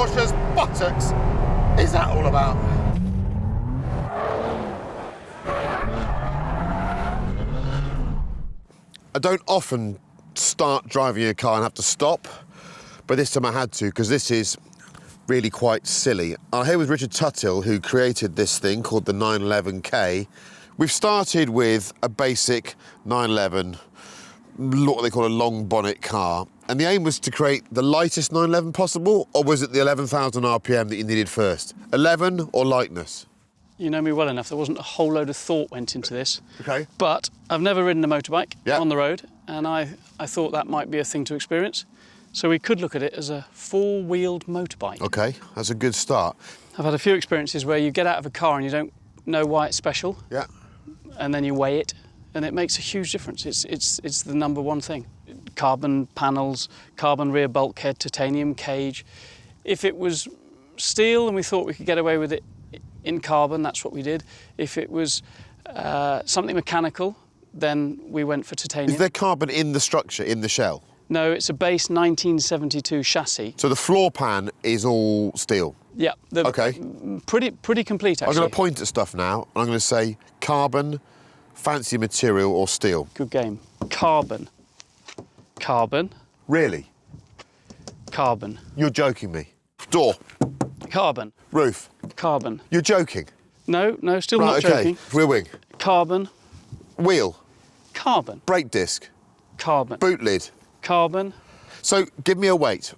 Porsche's buttocks is that all about? I don't often start driving a car and have to stop, but this time I had to because this is really quite silly. I'm here with Richard Tuthill, who created this thing called the 911K. We've started with a basic 911, what they call a long bonnet car, and the aim was to create the lightest 911 possible, or was it the 11,000 RPM that you needed first? 11 or lightness? You know me well enough, there wasn't a whole load of thought went into this. Okay. But I've never ridden a motorbike on the road, and I thought that might be a thing to experience. So we could look at it as a four-wheeled motorbike. Okay, that's a good start. I've had a few experiences where you get out of a car and you don't know why it's special. Yeah. And then you weigh it, and it makes a huge difference. It's the number one thing. Carbon panels, carbon rear bulkhead, titanium cage. If it was steel and we thought we could get away with it in carbon, that's what we did. If it was something mechanical, then we went for titanium. Is there carbon in the structure, in the shell? No, it's a base 1972 chassis. So the floor pan is all steel? Yeah. Okay. Pretty complete, actually. I'm going to point at stuff now, and I'm going to say carbon, fancy material, or steel. Good game. Carbon. Carbon. Really? Carbon. You're joking me. Door. Carbon. Roof. Carbon. You're joking. No, still Right, not joking. okay. Rear wing. Carbon. Wheel. Carbon. Brake disc. Carbon. Boot lid. Carbon. So give me a weight.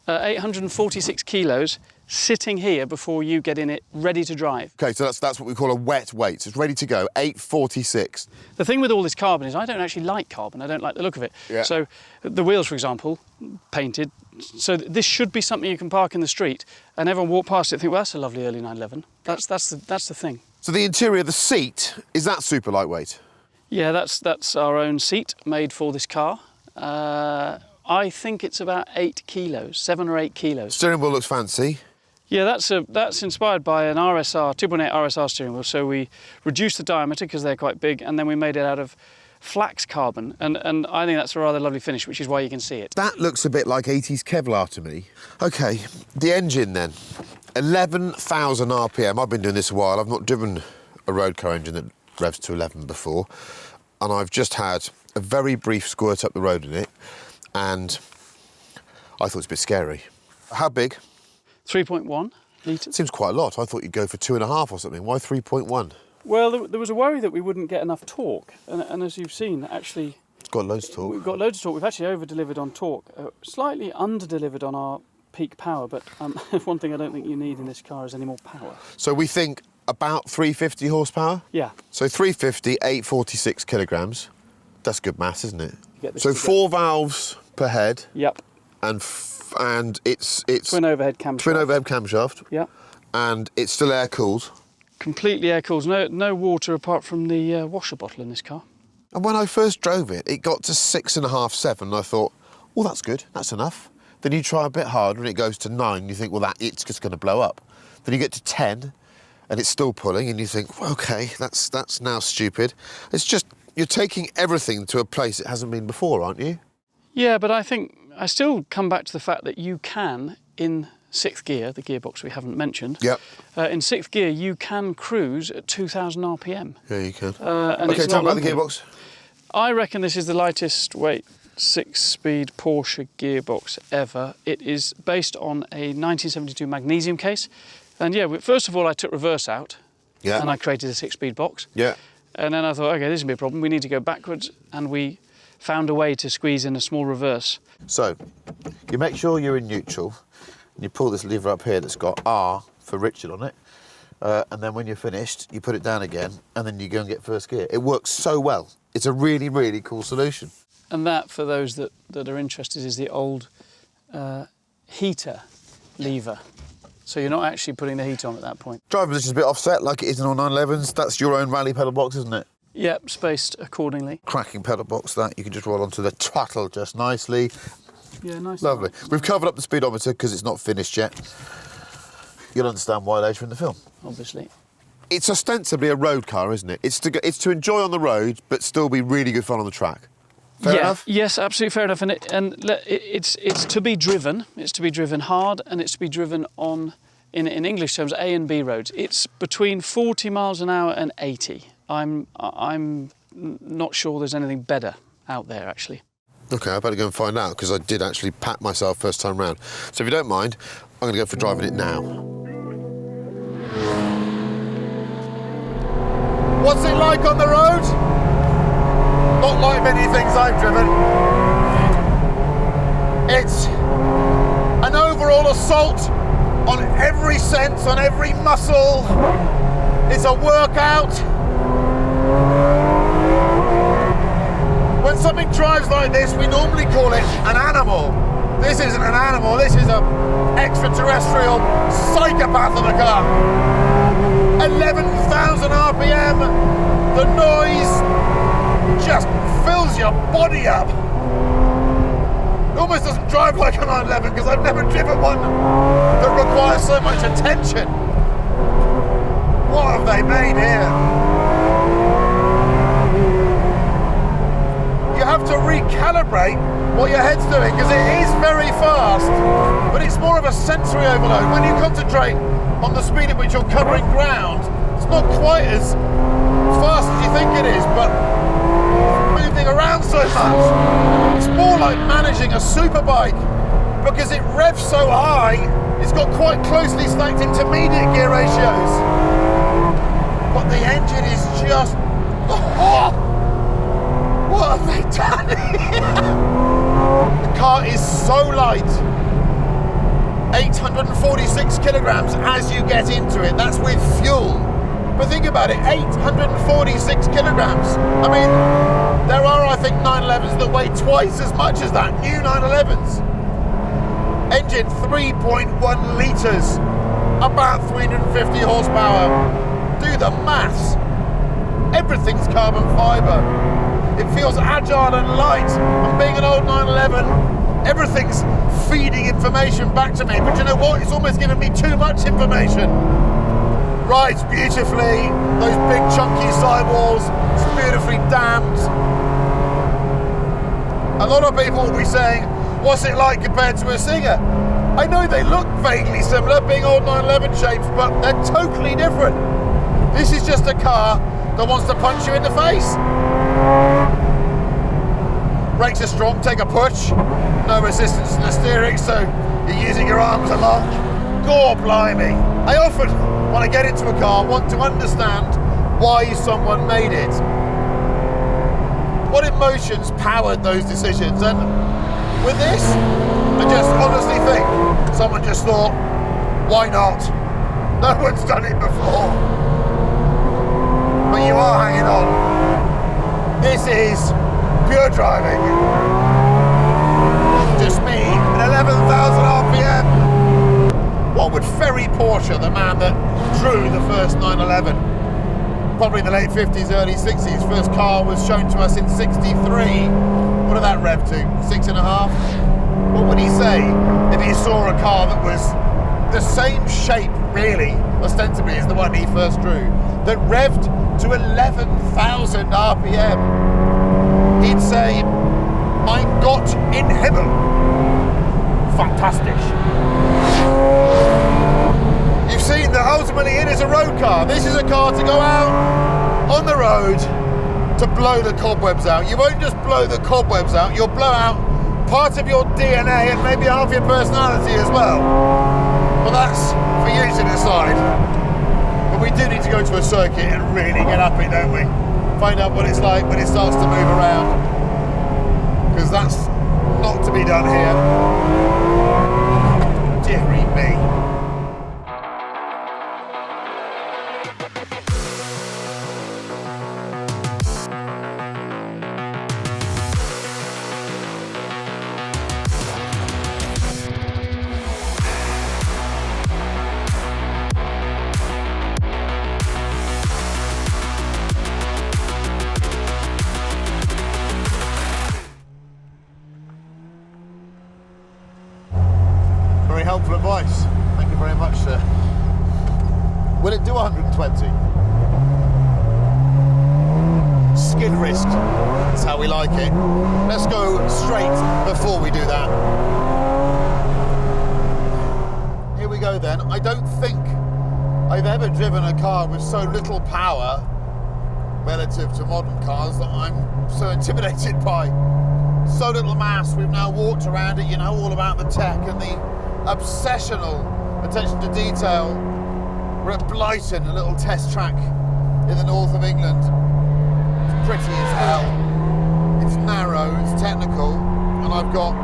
846 kilos sitting here before you get in it, ready to drive. Okay, so that's what we call a wet weight. So it's ready to go, 846. The thing with all this carbon is I don't actually like carbon. I don't like the look of it. Yeah. So the wheels, for example, painted. So this should be something you can park in the street and everyone walk past it and think, well, that's a lovely early 911. That's the thing. So the interior, the seat, is that super lightweight? Yeah, that's our own seat made for this car. I think it's about 8 kilos, 7 or 8 kilos. Steering wheel looks fancy. Yeah, that's inspired by an RSR, 2.8 RSR steering wheel. So we reduced the diameter because they're quite big, and then we made it out of flax carbon. And I think that's a rather lovely finish, which is why you can see it. That looks a bit like 80s Kevlar to me. Okay, the engine then. 11,000 RPM. I've been doing this a while. I've not driven a road car engine that revs to 11 before. And I've just had a very brief squirt up the road in it, and I thought it was a bit scary. How big? 3.1 litres. Seems quite a lot. I thought you'd go for 2.5 or something. Why 3.1? Well, there was a worry that we wouldn't get enough torque. And as you've seen, actually... It's got loads of torque. We've got loads of torque. We've actually over-delivered on torque. Slightly under-delivered on our peak power, but one thing I don't think you need in this car is any more power. So we think about 350 horsepower? Yeah. So 350, 846 kilograms. That's good mass, isn't it? So together. 4 valves per head. Yep. And it's Twin overhead camshaft. Twin overhead camshaft. Yep. And it's still air cooled. Completely air cooled. No water apart from the washer bottle in this car. And when I first drove it, it got to 6.5, 7. And I thought, well, that's good. That's enough. Then you try a bit harder and it goes to 9. And you think, well, it's just going to blow up. Then you get to 10 and it's still pulling, and you think, well, OK, that's now stupid. It's just, you're taking everything to a place it hasn't been before, aren't you? Yeah, but I think I still come back to the fact that you can, in 6th gear, the gearbox we haven't mentioned, Yep. In 6th gear you can cruise at 2,000 RPM. Yeah, you can. OK, tell me about the gearbox. I reckon this is the lightest weight 6-speed Porsche gearbox ever. It is based on a 1972 magnesium case. And yeah, first of all, I took reverse out. Yeah. And I created a 6-speed box. Yeah. And then I thought, OK, this is going to be a problem. We need to go backwards. And we found a way to squeeze in a small reverse. So, you make sure you're in neutral, and you pull this lever up here that's got R for Richard on it, and then when you're finished, you put it down again, and then you go and get first gear. It works so well. It's a really, really cool solution. And that, for those that are interested, is the old heater lever. So you're not actually putting the heat on at that point. Driver position's a bit offset, like it is in all 911s. That's your own rally pedal box, isn't it? Yep, spaced accordingly. Cracking pedal box, that. You can just roll onto the throttle just nicely. Yeah, nice. Lovely. We've covered up the speedometer because it's not finished yet. You'll understand why later in the film. Obviously. It's ostensibly a road car, isn't it? It's to enjoy on the road, but still be really good fun on the track. Fair enough? Yes, absolutely fair enough. It's to be driven. It's to be driven hard, and it's to be driven on, in English terms, A and B roads. It's between 40 miles an hour and 80. I'm not sure there's anything better out there, actually. Okay, I better go and find out, because I did actually pat myself first time round. So if you don't mind, I'm going to go for driving it now. What's it like on the road? Not like many things I've driven. It's an overall assault on every sense, on every muscle. It's a workout. When something drives like this, we normally call it an animal. This isn't an animal, this is an extraterrestrial psychopath of a car. 11,000 RPM, the noise just fills your body up. It almost doesn't drive like a 911, because I've never driven one that requires so much attention. What have they made here? You have to recalibrate what your head's doing, because it is very fast, but it's more of a sensory overload. When you concentrate on the speed at which you're covering ground, it's not quite as fast as you think it is, but moving around so much. It's more like managing a superbike, because it revs so high, it's got quite closely stacked intermediate gear ratios. But the engine is just... Oh, what have they done here? The car is so light. 846 kilograms as you get into it. That's with fuel. But think about it, 846 kilograms. I mean, there are, I think, 911s that weigh twice as much as that. New 911s. Engine 3.1 litres, about 350 horsepower. Do the maths. Everything's carbon fibre. It feels agile and light. And being an old 911, everything's feeding information back to me. But you know what? It's almost giving me too much information. Rides beautifully, those big chunky sidewalls, it's beautifully damped. A lot of people will be saying, what's it like compared to a Singer? I know they look vaguely similar, being old 911 shapes, but they're totally different. This is just a car that wants to punch you in the face. Brakes are strong, take a push, no resistance to the steering, so you're using your arms a lot. Gore blimey. I often, when I get into a car, want to understand why someone made it. What emotions powered those decisions? And with this, I just honestly think someone just thought, why not? No one's done it before. But you are hanging on. This is pure driving. Just me at 11,000 RPM. What would Ferry Porsche, the man that drew the first 911, probably the late 50s, early 60s, first car was shown to us in 63. What did that rev to? 6.5? What would he say if he saw a car that was the same shape, really, ostensibly, as the one he first drew, that revved to 11,000 RPM? He'd say, "Mein Gott in Himmel." Fantastic. You've seen that ultimately it is a road car. This is a car to go out on the road to blow the cobwebs out. You won't just blow the cobwebs out, you'll blow out part of your DNA and maybe half your personality as well. But that's for you to decide. But we do need to go to a circuit and really get up it, don't we? Find out what it's like when it starts to move around. Because that's not to be done here. Dearie me. Very helpful advice. Thank you very much, sir. Will it do 120? Skid risk. That's how we like it. Let's go straight before we do that. Here we go then. I don't think I've ever driven a car with so little power relative to modern cars that I'm so intimidated by. So little mass. We've now walked around it, you know all about the tech and the obsessional attention to detail. We're at Blyton, a little test track in the north of England. It's pretty as hell. It's narrow, it's technical, and I've got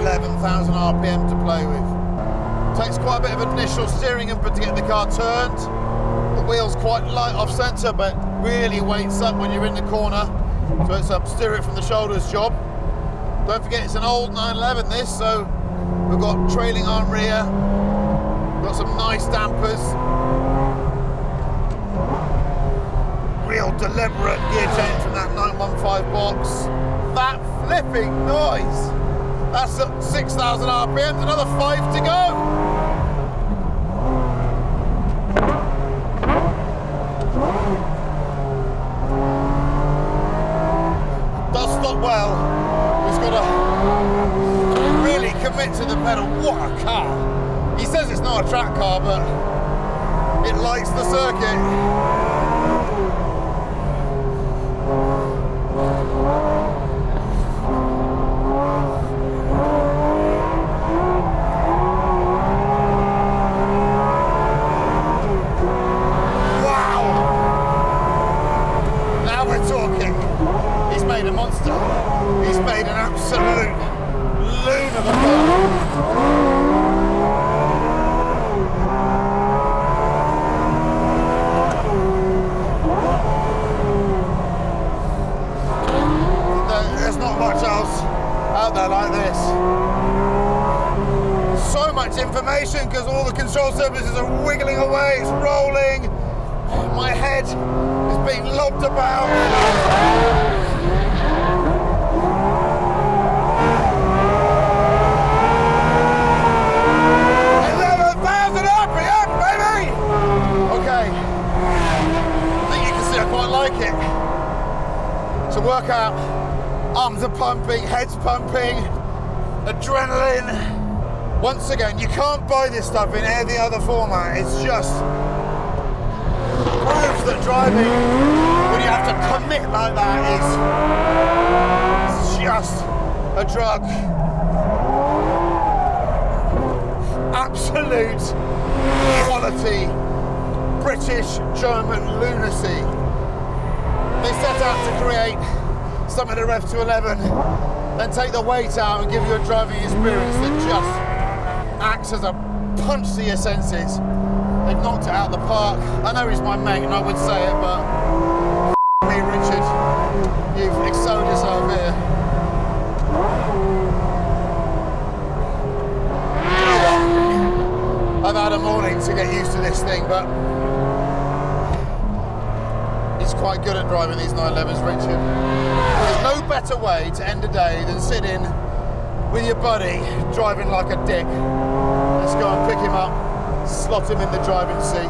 11,000 RPM to play with. Takes quite a bit of initial steering input to get the car turned. The wheel's quite light off centre, but really weights up when you're in the corner. So it's a steer it from the shoulders job. Don't forget it's an old 911 this, so we've got trailing arm rear, got some nice dampers, real deliberate gear change from that 915 box. That flipping noise! That's at 6,000 RPM, another 5 to go. Does stop well. He's got to really commit to the pedal. What a car! He says it's not a track car, but it likes the circuit. A monster. He's made an absolute loon of a car. There's not much else out there like this. So much information because all the control surfaces are wiggling away, it's rolling. My head is being lobbed about. 11,000 RPM, baby! Okay, I think you can see I quite like it. So work out, arms are pumping, head's pumping, adrenaline. Once again, you can't buy this stuff in any other format. It's just proves that driving, when you have to commit like that, is just a drug. Absolute quality British German lunacy. They set out to create something to rev to 11, then take the weight out and give you a driving experience that just acts as a punch to your senses. They've knocked it out of the park. I know he's my mate and I would say it, but me, Richard, you've excelled yourself here. I've had a morning to get used to this thing, but he's quite good at driving these 911s, Richard. There's no better way to end a day than sitting with your buddy driving like a dick. Let's go and pick him up, slot him in the driving seat,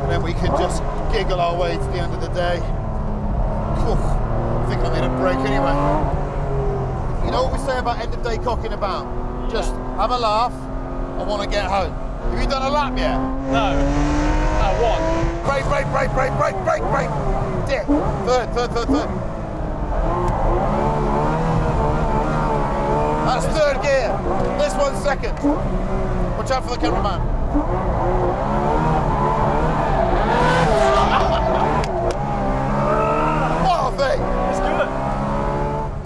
and then we can just giggle our way to the end of the day. Oof, I think I need a break anyway. You know what we say about end of day cocking about? Just have a laugh, I want to get home. Have you done a lap yet? No. One. Brake, brake, brake, brake, brake, brake, brake. Dick. Third. That's third gear. This one's second. Watch out for the cameraman. What a thing. It's good.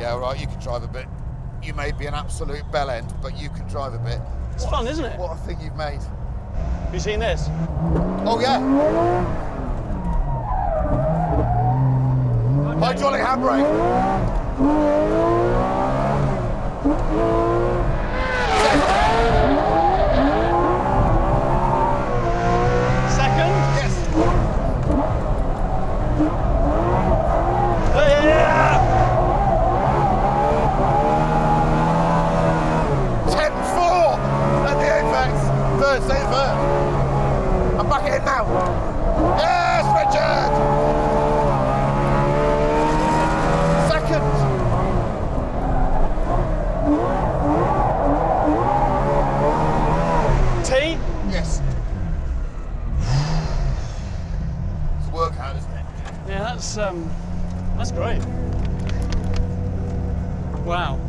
Yeah, all right, you can drive a bit. You may be an absolute bell end, but you can drive a bit. It's fun, isn't it? What a thing you've made. Have you seen this? Oh, yeah. Hydraulic handbrake. Second? Yes. Yeah! 10-4 at the apex. Third, stay third. I'm back in now. Yes, Richard! that's great. Wow.